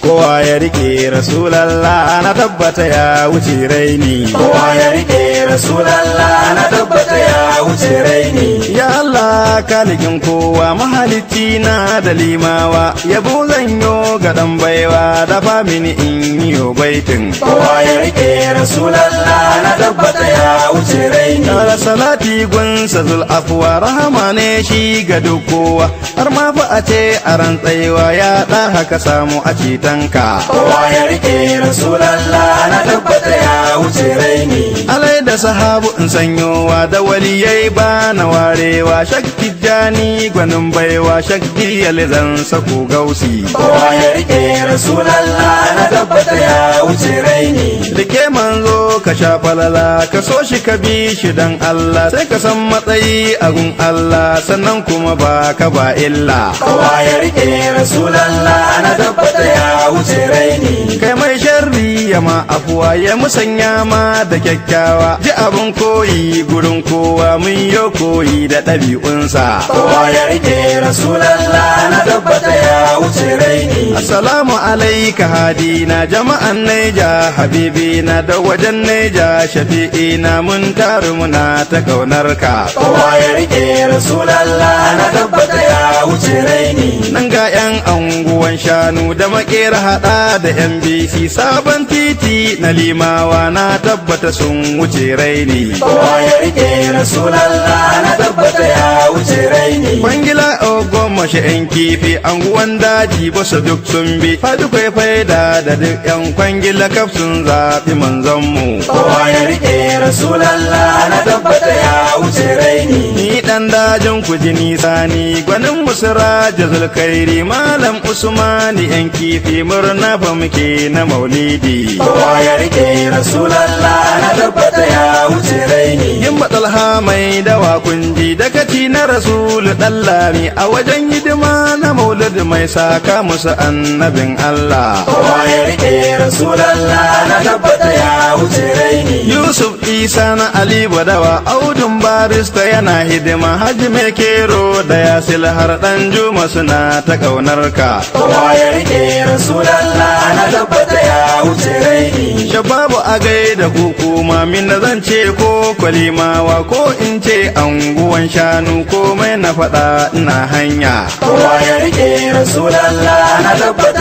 kowa ya rike Rasulallah na tabbata ya wuce raini. Kowa ya rike Rasulallah na tabbata ya wuce raini. Ya Allah kalikin kowa mahalicci na da limawa, yabo zanyo ga dan baiwa da famini in yiwo baitin. Kowa ya rike Rasulallah na tabbata ya wuce raini. Tara salati gunsa zul afwa rahama ne shi ga duk kowa, har ma fa a ce a ran tsayuwa ya da haka samu a citanka. Kowa ya rike Rasulallah na tabbata ya wuce raini. Alai da sahabu in sanyowa da waliyai ba na warewa, shakki jani gwanin baiwa shakki yalizan sako gausi. Kowa ya rike Rasulallah na tabbata ya wuce raini. Rike manzo ka sha falala ka so shi ka bi shi dan Allah, sai ka san matsayi a gun Allah sannan kuma ba ka ba illa. Kowa ya rike Rasulallah na tabbata ya wuce raini. Kai mai sharri ya ma afuwa ya musanya ma da kyakkyawa, ji abin koyi gurin kowa mun yo koyi da ɗabi'unsa. Kowa ya rike Rasulallah na tabbata ya wuce raini. Assalamu alaika hadina jama'an Naija habibina da wajen Naija shafi'ina mun taru muna ta ƙaunarka. Kowa ya rike Rasulallah na tabbata ya wuce raini. Nan ga 'yan anguwan shanu da makera hada da MBC sabon titi na limawa na tabbata sun wuce raini. Kowa ya rike Rasulallah na tabbata ya wuce raini. Kwangila goma shi 'yan kifi anguwan daji basu duk sun bi, fadu faida da duk 'yan kwangila kaf sun zaɓi manzanmu. Kowa ya rike Rasulallah na tabbata ya wuce raini. Ni dan dajin ku ji nisa ni gwanin musira jazul kairi malam Usmani 'yan kifi murna fa muke na maulidi. Kowa ya rike Rasulallah na tabbata ya wuce raini. Yin matsalha mai dawa kunji dakaci na Rasulu Dallami a wajen hidima na maulid mai saka musu annabin Allah. Kowa ya rike Rasulallah na tabbata ya wuce raini. Yusuf Isa na Ali Badawa Audun barista yana hidima, Haji mai kero da Yasil har dan Juma suna ta ƙaunarka. Kowa ya rike Rasulallah na tabbata ya wuce raini. Shababu a gaida hukuma min da zan ce ko kwalimawa ko in ce anguwan shanu komai na faɗa ina hanya. Kowa ya rike Rasulallah na tabbata